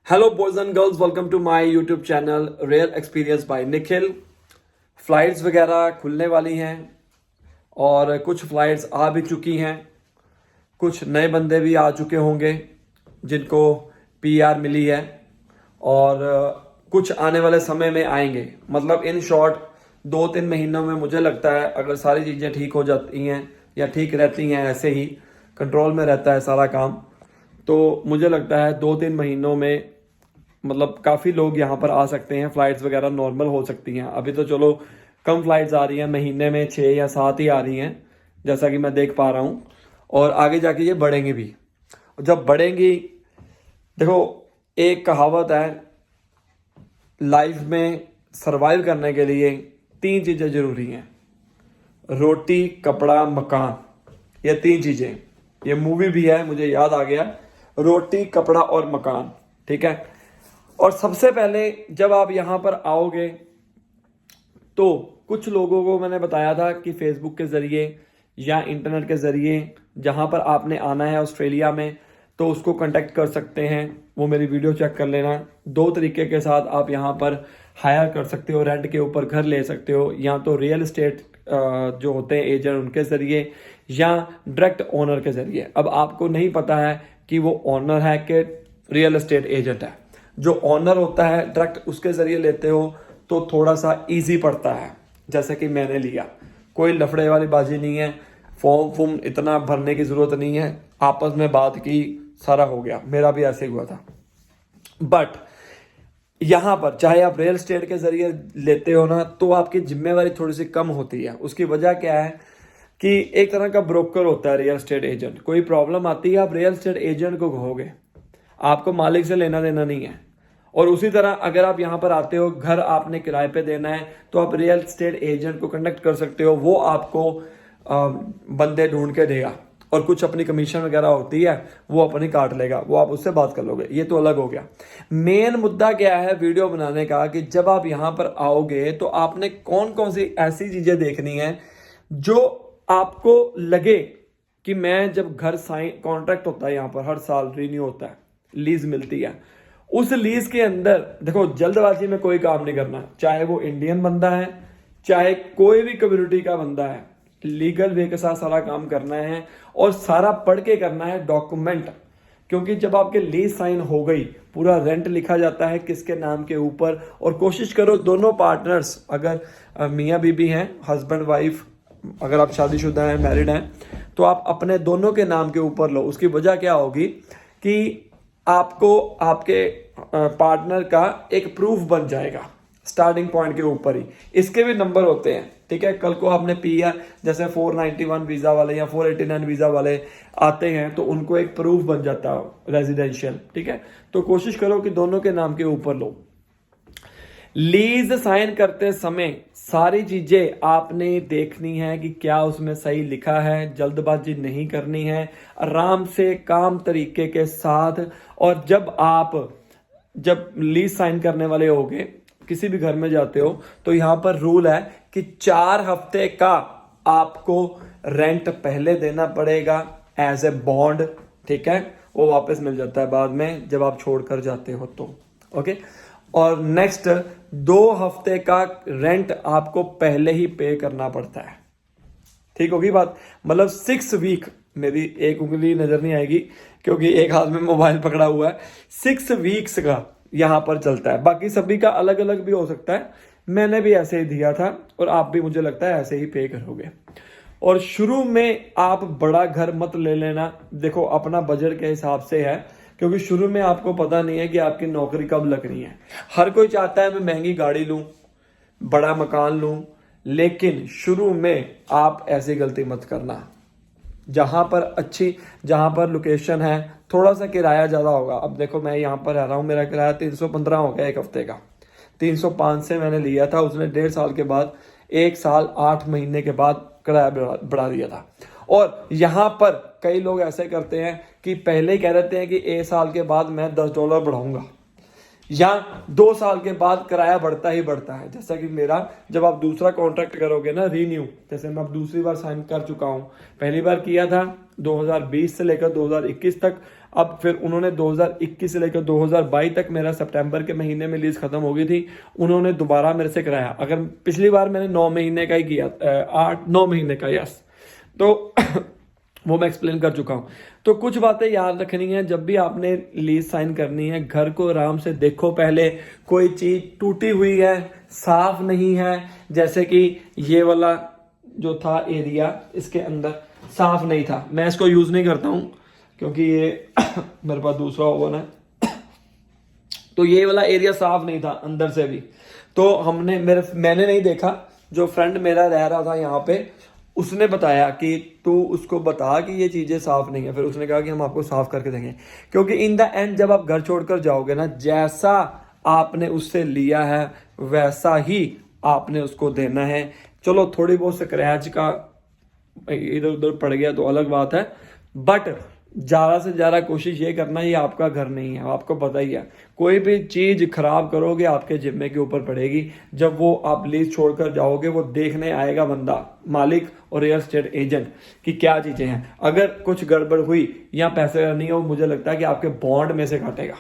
Hello boys and girls, welcome to my YouTube channel real experience by Nikhil. Flights वगैरह खुलने वाली हैं और कुछ फ्लाइट्स आ भी चुकी हैं। कुछ नए बंदे भी आ चुके होंगे जिनको पीआर मिली है और कुछ आने वाले समय में आएंगे। मतलब इन शॉर्ट 2-3 महीनों में मुझे लगता है अगर सारी चीज़ें ठीक हो जाती हैं या ठीक रहती हैं, ऐसे ही कंट्रोल में रहता है सारा काम, तो मुझे लगता है 2-3 महीनों में मतलब काफ़ी लोग यहाँ पर आ सकते हैं। फ्लाइट्स वगैरह नॉर्मल हो सकती हैं। अभी तो चलो कम फ्लाइट्स आ रही हैं, महीने में 6 या 7 ही आ रही हैं जैसा कि मैं देख पा रहा हूँ, और आगे जाके ये बढ़ेंगी भी। जब बढ़ेंगी, देखो एक कहावत है, लाइफ में सरवाइव करने के लिए 3 चीज़ें ज़रूरी हैं, रोटी, कपड़ा, मकान। ये 3 चीज़ें, ये मूवी भी है, मुझे याद आ गया, रोटी, कपड़ा और मकान। ठीक है। और सबसे पहले जब आप यहाँ पर आओगे तो कुछ लोगों को मैंने बताया था कि फेसबुक के ज़रिए या इंटरनेट के ज़रिए जहाँ पर आपने आना है ऑस्ट्रेलिया में, तो उसको कांटेक्ट कर सकते हैं। वो मेरी वीडियो चेक कर लेना। 2 तरीके के साथ आप यहाँ पर हायर कर सकते हो, रेंट के ऊपर घर ले सकते हो, या तो रियल एस्टेट जो होते हैं एजेंट, उनके ज़रिए, या डायरेक्ट ओनर के ज़रिए। अब आपको नहीं पता है कि वो ओनर है कि रियल एस्टेट एजेंट है। जो ओनर होता है डायरेक्ट उसके ज़रिए लेते हो तो थोड़ा सा इजी पड़ता है, जैसे कि मैंने लिया। कोई लफड़े वाली बाजी नहीं है, फॉर्म इतना भरने की ज़रूरत नहीं है, आपस में बात की, सारा हो गया। मेरा भी ऐसे हुआ था। बट यहाँ पर चाहे आप रियल एस्टेट के ज़रिए लेते हो ना, तो आपकी जिम्मेवारी थोड़ी सी कम होती है। उसकी वजह क्या है कि एक तरह का ब्रोकर होता है रियल एस्टेट एजेंट। कोई प्रॉब्लम आती है, आप रियल एस्टेट एजेंट को कहोगे, आपको मालिक से लेना देना नहीं है। और उसी तरह अगर आप यहाँ पर आते हो, घर आपने किराए पे देना है, तो आप रियल एस्टेट एजेंट को कनेक्ट कर सकते हो। वो आपको बंदे ढूंढ के देगा और कुछ अपनी कमीशन वगैरह होती है, वो अपनी काट लेगा, वो आप उससे बात कर लोगे। ये तो अलग हो गया। मेन मुद्दा क्या है वीडियो बनाने का, कि जब आप यहाँ पर आओगे तो आपने कौन कौन सी ऐसी चीज़ें देखनी है जो आपको लगे कि मैं जब घर साइन कॉन्ट्रैक्ट होता है यहाँ पर, हर साल रीन्यू होता है, लीज मिलती है, उस लीज के अंदर देखो जल्दबाजी में कोई काम नहीं करना। चाहे वो इंडियन बंदा है, चाहे कोई भी कम्युनिटी का बंदा है, लीगल वे के साथ सारा काम करना है और सारा पढ़ के करना है डॉक्यूमेंट। क्योंकि जब आपके लीज साइन हो गई, पूरा रेंट लिखा जाता है किसके नाम के ऊपर। और कोशिश करो दोनों पार्टनर्स, अगर मियाँ बीबी हैं, हस्बैंड वाइफ, अगर आप शादीशुदा हैं, मैरिड हैं, तो आप अपने दोनों के नाम के ऊपर लो। उसकी वजह क्या होगी कि आपको आपके पार्टनर का एक प्रूफ बन जाएगा स्टार्टिंग पॉइंट के ऊपर ही। इसके भी नंबर होते हैं। ठीक है। कल को आपने पीआर जैसे 491 वीज़ा वाले या 489 वीज़ा वाले आते हैं, तो उनको एक प्रूफ बन जाता है रेजिडेंशियल। ठीक है। तो कोशिश करो कि दोनों के नाम के ऊपर लो। लीज साइन करते समय सारी चीजें आपने देखनी है कि क्या उसमें सही लिखा है। जल्दबाजी नहीं करनी है, आराम से काम तरीके के साथ। और जब लीज साइन करने वाले होगे, किसी भी घर में जाते हो, तो यहां पर रूल है कि 4 हफ्ते का आपको रेंट पहले देना पड़ेगा एज ए बॉन्ड। ठीक है। वो वापस मिल जाता है बाद में जब आप छोड़कर जाते हो तो। ओके। और नेक्स्ट 2 हफ्ते का रेंट आपको पहले ही पे करना पड़ता है। ठीक होगी बात। मतलब 6 वीक, मेरी एक उंगली नजर नहीं आएगी क्योंकि एक हाथ में मोबाइल पकड़ा हुआ है। 6 वीक्स का यहां पर चलता है। बाकी सभी का अलग अलग भी हो सकता है, मैंने भी ऐसे ही दिया था और आप भी मुझे लगता है ऐसे ही पे करोगे। और शुरू में आप बड़ा घर मत ले लेना, देखो अपना बजट के हिसाब से है, क्योंकि शुरू में आपको पता नहीं है कि आपकी नौकरी कब लगनी है। हर कोई चाहता है मैं महंगी गाड़ी लूं, बड़ा मकान लूं, लेकिन शुरू में आप ऐसी गलती मत करना। जहां पर लोकेशन है, थोड़ा सा किराया ज़्यादा होगा। अब देखो मैं यहाँ पर रह रहा हूँ, मेरा किराया 315 हो गया एक हफ्ते का। 305 से मैंने लिया था, उसने 1.5 साल के बाद, 1 साल 8 महीने के बाद किराया बढ़ा दिया था। और यहाँ पर कई लोग ऐसे करते हैं कि पहले ही कह देते हैं कि 1 साल के बाद मैं $10 बढ़ाऊंगा, या 2 साल के बाद किराया बढ़ता ही बढ़ता है। जैसा कि मेरा, जब आप दूसरा कॉन्ट्रैक्ट करोगे ना रीन्यू, जैसे मैं अब दूसरी बार साइन कर चुका हूँ, पहली बार किया था 2020 से लेकर 2021 तक, अब फिर उन्होंने 2021 से लेकर 2022 तक, मेरा सितंबर के महीने में लीज खत्म हो गई थी, उन्होंने दोबारा मेरे से कराया। अगर पिछली बार मैंने 9 महीने का ही किया, 8-9 महीने का, यस, तो वो मैं एक्सप्लेन कर चुका हूँ। तो कुछ बातें याद रखनी है जब भी आपने लीज साइन करनी है। घर को आराम से देखो, पहले कोई चीज टूटी हुई है, साफ नहीं है, जैसे कि ये वाला जो था एरिया, इसके अंदर साफ नहीं था। मैं इसको यूज नहीं करता हूँ क्योंकि ये मेरे पास दूसरा ओवन है, तो ये वाला एरिया साफ नहीं था अंदर से भी। तो मैंने नहीं देखा, जो फ्रेंड मेरा रह रहा था यहाँ पे, उसने बताया कि तू उसको बता कि ये चीज़ें साफ नहीं है। फिर उसने कहा कि हम आपको साफ करके देंगे, क्योंकि इन द एंड जब आप घर छोड़कर जाओगे ना, जैसा आपने उससे लिया है वैसा ही आपने उसको देना है। चलो थोड़ी बहुत स्क्रैच का इधर उधर पड़ गया तो अलग बात है, बट ज़्यादा से ज़्यादा कोशिश ये करना, ये आपका घर नहीं है, आपको पता ही है। कोई भी चीज़ खराब करोगे आपके जिम्मे के ऊपर पड़ेगी। जब वो आप लीज छोड़कर जाओगे, वो देखने आएगा बंदा, मालिक और रियल एस्टेट एजेंट, कि क्या चीज़ें हैं। अगर कुछ गड़बड़ हुई या पैसे का नहीं हो, मुझे लगता है कि आपके बॉन्ड में से काटेगा,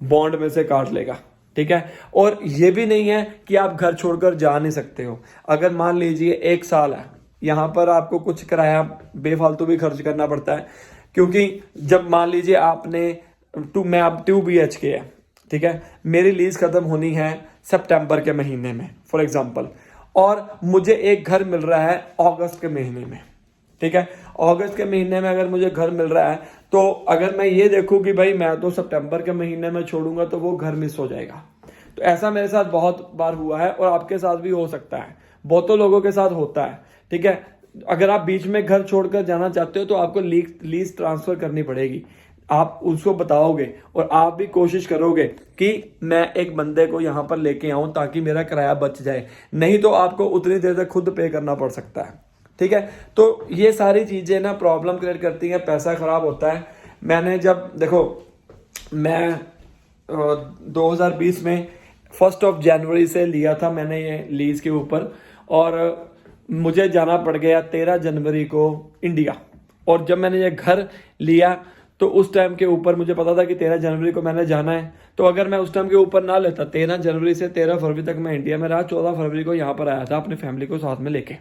बॉन्ड में से काट लेगा, ठीक है। और ये भी नहीं है कि आप घर छोड़कर जा नहीं सकते हो। अगर मान लीजिए 1 साल है, यहाँ पर आपको कुछ किराया बेफालतू भी खर्च करना पड़ता है, क्योंकि जब मान लीजिए आपने मैं अब 2 BHK है, ठीक है, मेरी लीज खत्म होनी है सितंबर के महीने में फॉर एग्जांपल, और मुझे एक घर मिल रहा है अगस्त के महीने में, ठीक है। अगस्त के महीने में अगर मुझे घर मिल रहा है, तो अगर मैं ये देखूं कि भाई मैं तो सितंबर के महीने में छोड़ूंगा तो वो घर मिस हो जाएगा। तो ऐसा मेरे साथ बहुत बार हुआ है और आपके साथ भी हो सकता है, बहुतों लोगों के साथ होता है, ठीक है। अगर आप बीच में घर छोड़कर जाना चाहते हो तो आपको लीज ट्रांसफर करनी पड़ेगी। आप उसको बताओगे और आप भी कोशिश करोगे कि मैं एक बंदे को यहाँ पर लेके आऊं ताकि मेरा किराया बच जाए, नहीं तो आपको उतनी देर तक खुद पे करना पड़ सकता है, ठीक है। तो ये सारी चीजें ना प्रॉब्लम क्रिएट करती हैं, पैसा खराब होता है। मैंने जब देखो, मैं 2020 में 1 जनवरी से लिया था मैंने ये लीज के ऊपर, और मुझे जाना पड़ गया 13 जनवरी को इंडिया। और जब मैंने ये घर लिया तो उस टाइम के ऊपर मुझे पता था कि 13 जनवरी को मैंने जाना है। तो अगर मैं उस टाइम के ऊपर ना लेता, 13 जनवरी से 13 फरवरी तक मैं इंडिया में रहा, 14 फरवरी को यहाँ पर आया था अपनी फैमिली को साथ में लेके,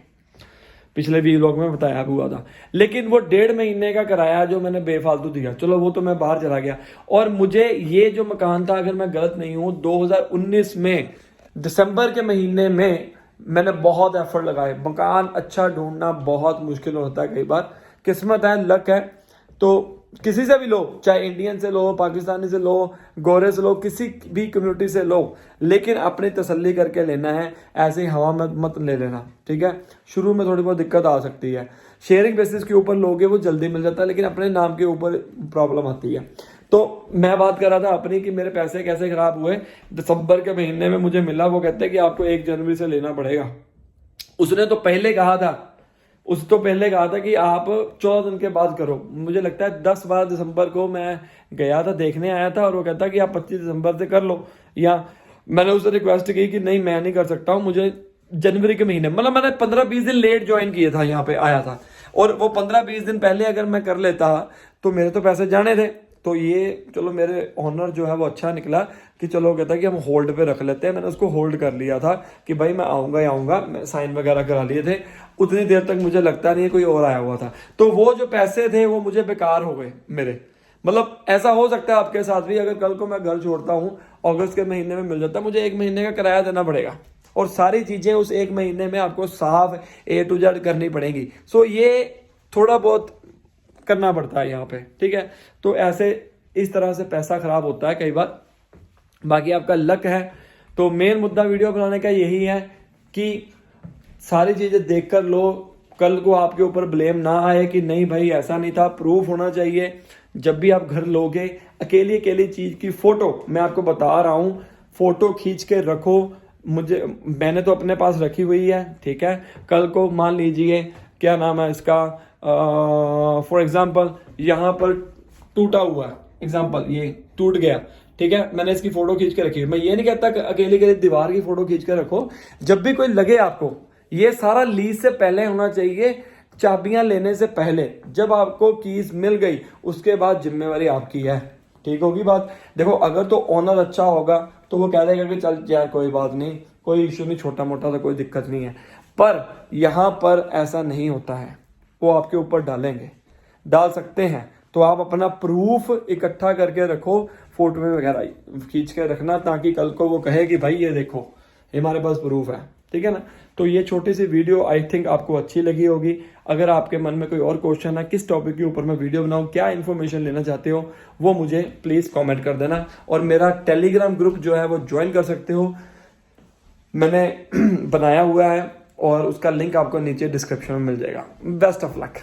पिछले व्लॉग में बताया हुआ था। लेकिन वो 1.5 महीने का किराया जो मैंने बेफालतू दिया, चलो वो तो मैं बाहर चला गया। और मुझे ये जो मकान था, अगर मैं गलत नहीं हूँ, 2019 में दिसंबर के महीने में मैंने बहुत एफर्ट लगाए। मकान अच्छा ढूंढना बहुत मुश्किल होता है, कई बार किस्मत है, लक है, तो किसी से भी लो, चाहे इंडियन से लो, पाकिस्तानी से लो, गोरे से लो, किसी भी कम्युनिटी से लो, लेकिन अपनी तसल्ली करके लेना है, ऐसे ही हवा में मत ले लेना, ठीक है। शुरू में थोड़ी बहुत दिक्कत आ सकती है, शेयरिंग बेसिस के ऊपर लोगे वो जल्दी मिल जाता है, लेकिन अपने नाम के ऊपर प्रॉब्लम आती है। तो मैं बात कर रहा था अपनी कि मेरे पैसे कैसे खराब हुए। दिसंबर के महीने में मुझे मिला, वो कहते हैं कि आपको 1 जनवरी से लेना पड़ेगा। उसने तो पहले कहा था कि आप 14 दिन के बाद करो। मुझे लगता है 10-12 दिसंबर को मैं गया था, देखने आया था, और वो कहता कि आप 25 दिसंबर से कर लो। या मैंने उससे रिक्वेस्ट की कि नहीं मैं नहीं कर सकता हूँ, मुझे जनवरी के महीने, मतलब मैंने 15-20 दिन लेट ज्वाइन किया था, यहाँ पे आया था, और वो 15-20 दिन पहले अगर मैं कर लेता तो मेरे तो पैसे जाने थे। तो ये चलो मेरे ऑनर जो है वो अच्छा निकला कि चलो कहता कि हम होल्ड पे रख लेते हैं। मैंने उसको होल्ड कर लिया था कि भाई मैं आऊँगा, मैं साइन वगैरह करा लिए थे। उतनी देर तक मुझे लगता नहीं कोई और आया हुआ था, तो वो जो पैसे थे वो मुझे बेकार हो गए मेरे। मतलब ऐसा हो सकता है आपके साथ भी, अगर कल को मैं घर छोड़ता हूँ, अगस्त के महीने में मिल जाता, मुझे 1 महीने का किराया देना पड़ेगा, और सारी चीज़ें उस 1 महीने में आपको साफ A to Z करनी पड़ेंगी। सो ये थोड़ा बहुत करना पड़ता है यहाँ पे, ठीक है। तो ऐसे इस तरह से पैसा खराब होता है कई बार, बाकी आपका लक है। तो मेन मुद्दा वीडियो बनाने का यही है कि सारी चीज़ें देखकर लो, कल को आपके ऊपर ब्लेम ना आए कि नहीं भाई ऐसा नहीं था। प्रूफ होना चाहिए। जब भी आप घर लोगे, अकेली चीज़ की फ़ोटो, मैं आपको बता रहा हूँ, फ़ोटो खींच के रखो। मैंने तो अपने पास रखी हुई है, ठीक है। कल को मान लीजिए क्या नाम है इसका, फॉर एग्जाम्पल यहाँ पर टूटा हुआ है, एग्जाम्पल ये टूट गया, ठीक है, मैंने इसकी फोटो खींच के रखी है। मैं ये नहीं कहता कि अकेली दीवार की फोटो खींच के रखो। जब भी कोई लगे आपको, ये सारा लीज से पहले होना चाहिए, चाबियां लेने से पहले, जब आपको कीज मिल गई उसके बाद जिम्मेवारी आपकी है। ठीक होगी बात। देखो अगर तो ओनर अच्छा होगा तो वो कह देगा कि चल यार कोई बात नहीं, कोई इशू नहीं, छोटा मोटा तो कोई दिक्कत नहीं है। पर यहाँ पर ऐसा नहीं होता है, वो आपके ऊपर डालेंगे, डाल सकते हैं। तो आप अपना प्रूफ इकट्ठा करके रखो, फोटो में वगैरह खींच के रखना, ताकि कल को वो कहे कि भाई ये देखो ये हमारे पास प्रूफ है। ठीक है ना। तो ये छोटी सी वीडियो आई थिंक आपको अच्छी लगी होगी। अगर आपके मन में कोई और क्वेश्चन है किस टॉपिक के ऊपर मैं वीडियो बनाऊं, क्या इन्फॉर्मेशन लेना चाहते हो, वो मुझे प्लीज़ कमेंट कर देना। और मेरा टेलीग्राम ग्रुप जो है वो ज्वाइन कर सकते हो, मैंने बनाया हुआ है और उसका लिंक आपको नीचे डिस्क्रिप्शन में मिल जाएगा। Best of luck.